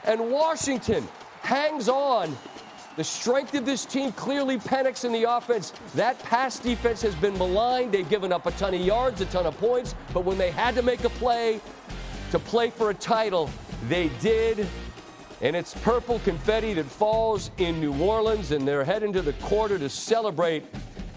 And Washington hangs on. The strength of this team, clearly Penix in the offense. That pass defense has been maligned. They've given up a ton of yards, a ton of points. But when they had to make a play to play for a title, they did. And it's purple confetti that falls in New Orleans, and they're heading to the quarter to celebrate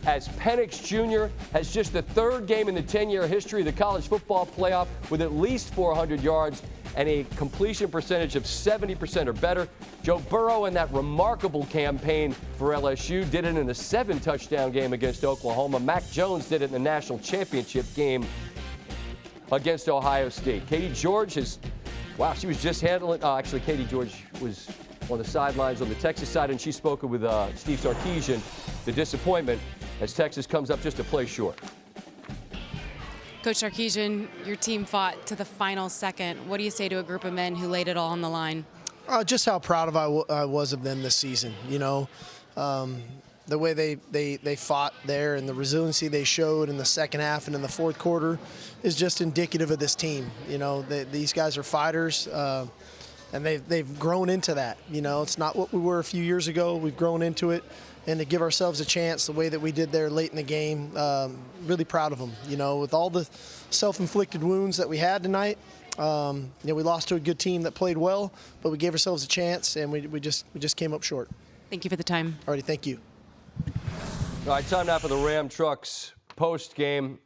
as Penix Jr. has just the third game in the 10-year history of the college football playoff with at least 400 yards and a completion percentage of 70% or better. Joe Burrow in that remarkable campaign for LSU did it in a 7-touchdown game against Oklahoma. Mac Jones did it in the National Championship game against Ohio State. Katie George she was just handling. Actually, Katie George was on the sidelines on the Texas side, and she spoke with Steve Sarkisian. The disappointment as Texas comes up just a play short. Coach Sarkisian, your team fought to the final second. What do you say to a group of men who laid it all on the line? Just how proud I was of them this season. You know, the way they fought there and the resiliency they showed in the second half and in the fourth quarter is just indicative of this team. You know, these guys are fighters, and they've grown into that. You know, it's not what we were a few years ago. We've grown into it. And to give ourselves a chance the way that we did there late in the game, really proud of them. You know, with all the self-inflicted wounds that we had tonight, we lost to a good team that played well, but we gave ourselves a chance, and we just came up short. Thank you for the time. All righty, thank you. All right, time now for the Ram Trucks post-game.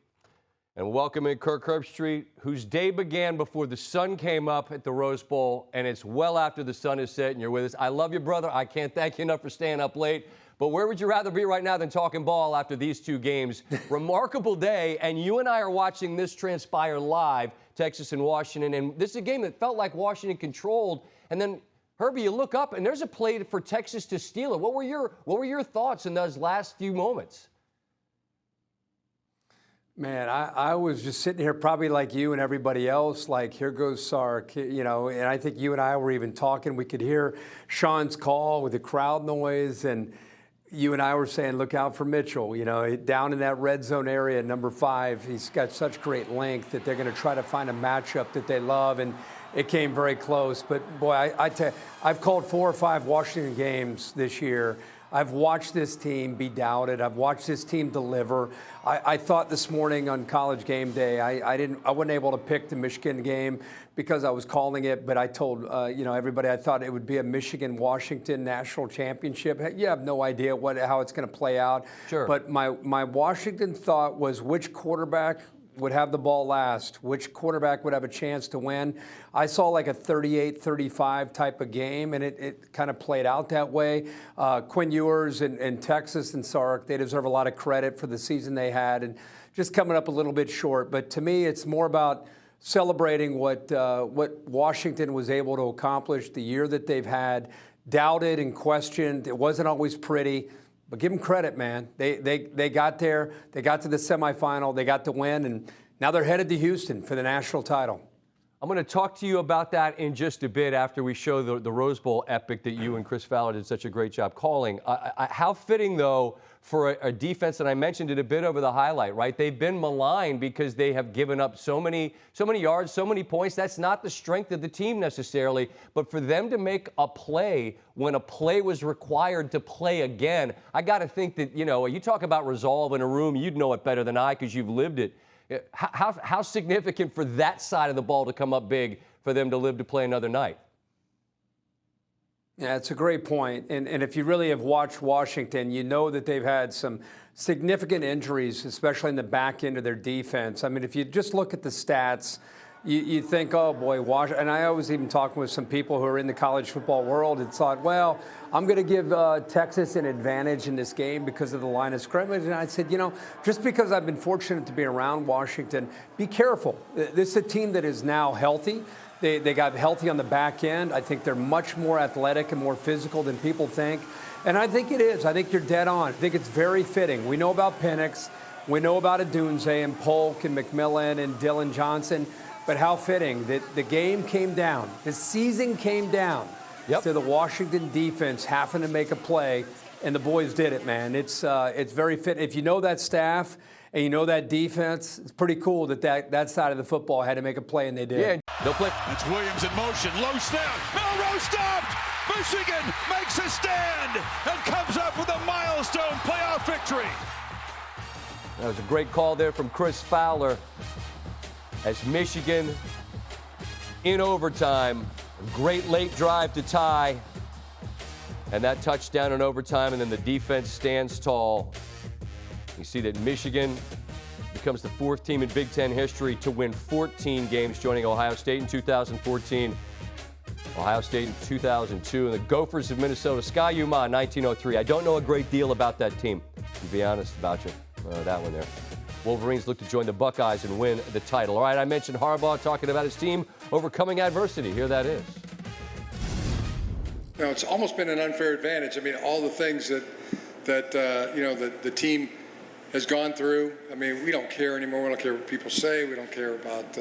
And welcoming Kirk Herbstreit, whose day began before the sun came up at the Rose Bowl, and it's well after the sun is set, and you're with us. I love you, brother. I can't thank you enough for staying up late. But where would you rather be right now than talking ball after these two games? Remarkable day, and you and I are watching this transpire live, Texas and Washington. And this is a game that felt like Washington controlled. And then, Herbie, you look up, and there's a play for Texas to steal it. What were your thoughts in those last few moments? Man, I was just sitting here probably like you and everybody else, like, here goes Sark, you know, and I think you and I were even talking. We could hear Sean's call with the crowd noise, and you and I were saying, look out for Mitchell. You know, down in that red zone area, number 5, he's got such great length that they're going to try to find a matchup that they love, and it came very close. But, boy, I've called 4 or 5 Washington games this year. I've watched this team be doubted. I've watched this team deliver. I thought this morning on College Game Day, I wasn't able to pick the Michigan game because I was calling it, but I told everybody I thought it would be a Michigan-Washington National Championship. You have no idea how it's going to play out. Sure. But my Washington thought was which quarterback would have the ball last, which quarterback would have a chance to win. I saw like a 38-35 type of game, and it kind of played out that way. Quinn Ewers and Texas and Sark, they deserve a lot of credit for the season they had, and just coming up a little bit short. But to me, it's more about celebrating what Washington was able to accomplish, the year that they've had, doubted and questioned. It wasn't always pretty. But give them credit, man. They got there. They got to the semifinal. They got the win, and now they're headed to Houston for the national title. I'm going to talk to you about that in just a bit after we show the Rose Bowl epic that you and Chris Fowler did such a great job calling. How fitting, though, for a defense that I mentioned it a bit over the highlight, right? They've been maligned because they have given up so many yards, so many points. That's not the strength of the team necessarily, but for them to make a play when a play was required to play again, I got to think that, you talk about resolve in a room, you'd know it better than I because you've lived it. How significant for that side of the ball to come up big for them to live to play another night? Yeah, it's a great point. And if you really have watched Washington, you know that they've had some significant injuries, especially in the back end of their defense. I mean, if you just look at the stats, you think, oh, boy, and I was even talking with some people who are in the college football world and thought, well, I'm going to give Texas an advantage in this game because of the line of scrimmage. And I said, just because I've been fortunate to be around Washington, be careful. This is a team that is now healthy. They got healthy on the back end. I think they're much more athletic and more physical than people think. And I think it is. I think you're dead on. I think it's very fitting. We know about Penix. We know about Adunze and Polk and McMillan and Dylan Johnson. But how fitting that the game came down. The season came down to the Washington defense having to make a play, and the boys did it, man. It's very fit. If you know that staff and you know that defense, it's pretty cool that side of the football had to make a play, and they did. Yeah, they'll play. It's Williams in motion. Low snap. Melrose Michigan makes a stand and comes up with a milestone playoff victory. That was a great call there from Chris Fowler as Michigan in overtime. A great late drive to tie. And that touchdown in overtime, and then the defense stands tall. You see that Michigan becomes the 4th team in Big Ten history to win 14 games, joining Ohio State in 2014, Ohio State in 2002, and the Gophers of Minnesota, Sky Yuma in 1903. I don't know a great deal about that team, to be honest about you. That one there. Wolverines look to join the Buckeyes and win the title. All right, I mentioned Harbaugh talking about his team overcoming adversity. Here that is. You know, it's almost been an unfair advantage. I mean, all the things that the team has gone through. I mean, we don't care anymore. We don't care what people say. We don't care about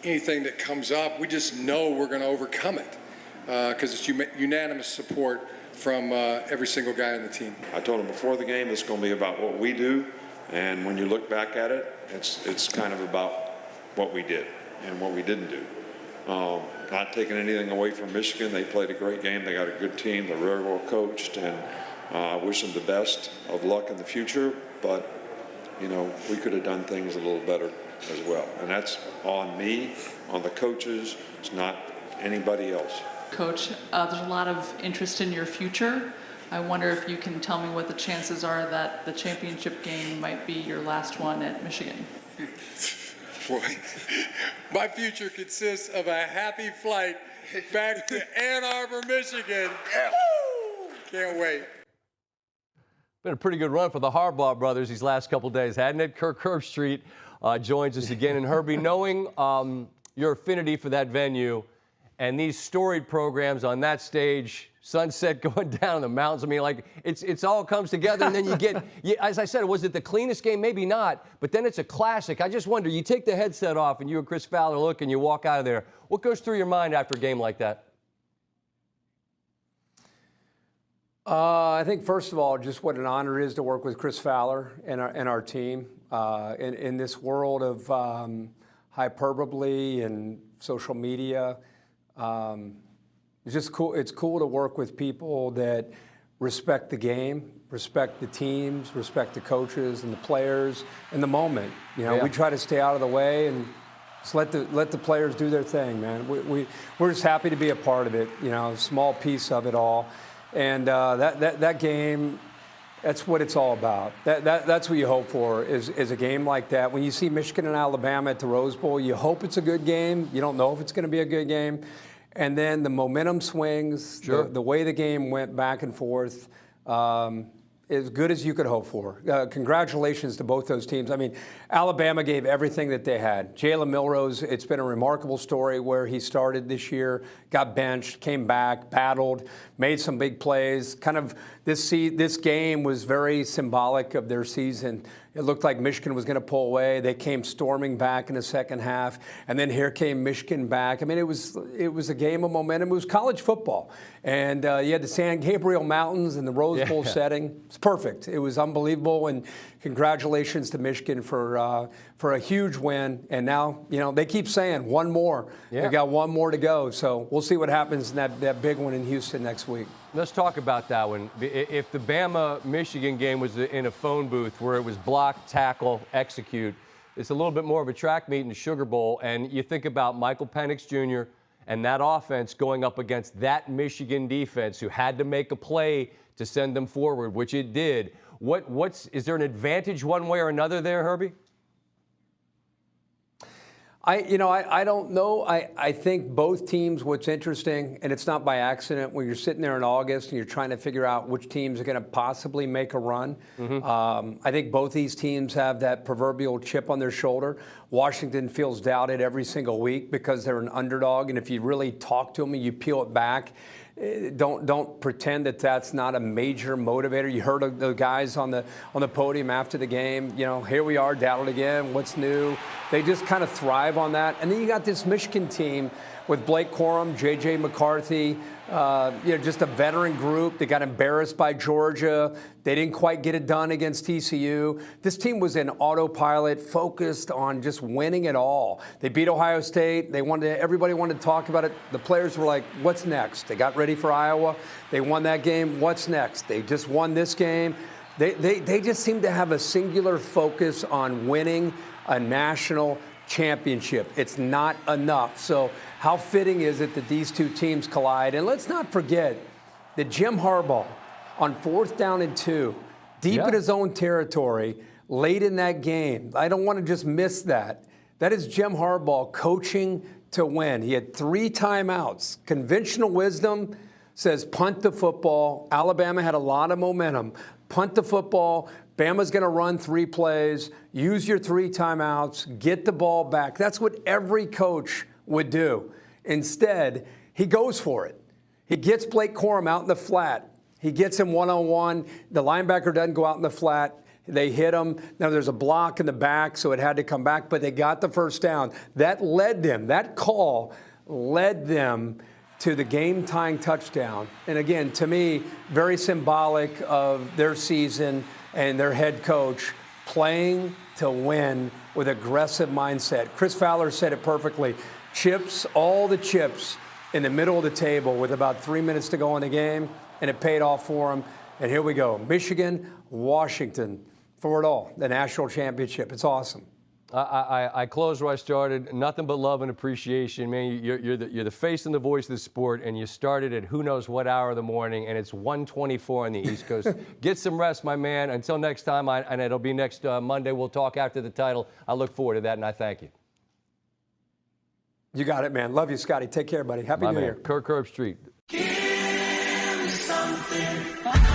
anything that comes up. We just know we're going to overcome it because it's unanimous support from every single guy on the team. I told him before the game it's going to be about what we do, and when you look back at it, it's kind of about what we did and what we didn't do. Not taking anything away from Michigan. They played a great game. They got a good team. They're very well coached, and I wish them the best of luck in the future. But, you know, we could have done things a little better as well. And that's on me, on the coaches. It's not anybody else. Coach, there's a lot of interest in your future. I wonder if you can tell me what the chances are that the championship game might be your last one at Michigan. Boy, my future consists of a happy flight back to Ann Arbor, Michigan. Can't wait. Been a pretty good run for the Harbaugh brothers these last couple days, hadn't it? Kirk Herbstreit joins us again. And Herbie, knowing your affinity for that venue and these storied programs on that stage, sunset going down in the mountains, I mean, like, it's all comes together, and then you get, as I said, was it the cleanest game? Maybe not, but then it's a classic. I just wonder, you take the headset off and you and Chris Fowler look and you walk out of there. What goes through your mind after a game like that? I think, first of all, just what an honor it is to work with Chris Fowler and our team in this world of hyperbole and social media. It's just cool. It's cool to work with people that respect the game, respect the teams, respect the coaches and the players and the moment. You know, we try to stay out of the way and just let the players do their thing, man. We're just happy to be a part of it. You know, a small piece of it all. And that game, that's what it's all about. That's what you hope for is a game like that. When you see Michigan and Alabama at the Rose Bowl, you hope it's a good game. You don't know if it's going to be a good game. And then the momentum swings, the way the game went back and forth, as good as you could hope for. Congratulations to both those teams. I mean, Alabama gave everything that they had. Jalen Milrose, it's been a remarkable story where he started this year, got benched, came back, battled, made some big plays. Kind of this game was very symbolic of their season. It looked like Michigan was going to pull away. They came storming back in the second half, and then here came Michigan back. I mean, it was a game of momentum. It was college football, and you had the San Gabriel Mountains and the Rose Bowl setting. It's perfect. It was unbelievable, and congratulations to Michigan for a huge win. And now, you know, they keep saying one more. They got one more to go. So we'll see what happens in that big one in Houston next week. Let's talk about that one. If the Bama-Michigan game was in a phone booth where it was block, tackle, execute, it's a little bit more of a track meet in the Sugar Bowl. And you think about Michael Penix Jr. and that offense going up against that Michigan defense who had to make a play to send them forward, which it did. Is there an advantage one way or another there, Herbie? I don't know. I think both teams, what's interesting, and it's not by accident, when you're sitting there in August and you're trying to figure out which teams are going to possibly make a run. I think both these teams have that proverbial chip on their shoulder. Washington feels doubted every single week because they're an underdog, and if you really talk to them and you peel it back, don't pretend that that's not a major motivator. You heard the guys on the podium after the game. You know, here we are, doubted again. What's new? They just kind of thrive thrive on that. And then you got this Michigan team with Blake Corum, J.J. McCarthy, just a veteran group. They got embarrassed by Georgia. They didn't quite get it done against TCU. This team was in autopilot, focused on just winning it all. They beat Ohio State. Everybody wanted to talk about it. The players were like, what's next? They got ready for Iowa. They won that game. What's next? They just won this game. They just seem to have a singular focus on winning a national championship. It's not enough. So how fitting is it that these two teams collide? And let's not forget that Jim Harbaugh, on 4th down and 2, deep in his own territory, late in that game. I don't want to just miss that. That is Jim Harbaugh coaching to win. He had 3 timeouts. Conventional wisdom says punt the football. Alabama had a lot of momentum. Punt the football. Bama's going to run 3 plays. Use your 3 timeouts. Get the ball back. That's what every coach would do. Instead, he goes for it. He gets Blake Corum out in the flat. He gets him one-on-one. The linebacker doesn't go out in the flat. They hit him. Now there's a block in the back, so it had to come back, but they got the first down. That call led them to the game-tying touchdown. And again, to me, very symbolic of their season and their head coach playing to win with aggressive mindset. Chris Fowler said it perfectly. Chips, all the chips in the middle of the table with about 3 minutes to go in the game, and it paid off for them. And here we go. Michigan, Washington, for it all, the national championship. It's awesome. I closed where I started. Nothing but love and appreciation, man. You're the face and the voice of the sport, and you started at who knows what hour of the morning, and it's 1:24 on the East Coast. Get some rest, my man. Until next time, and it'll be next Monday. We'll talk after the title. I look forward to that, and I thank you. You got it, man. Love you, Scotty. Take care, buddy. Happy New Year. Kirk Herbstreit. Give me something.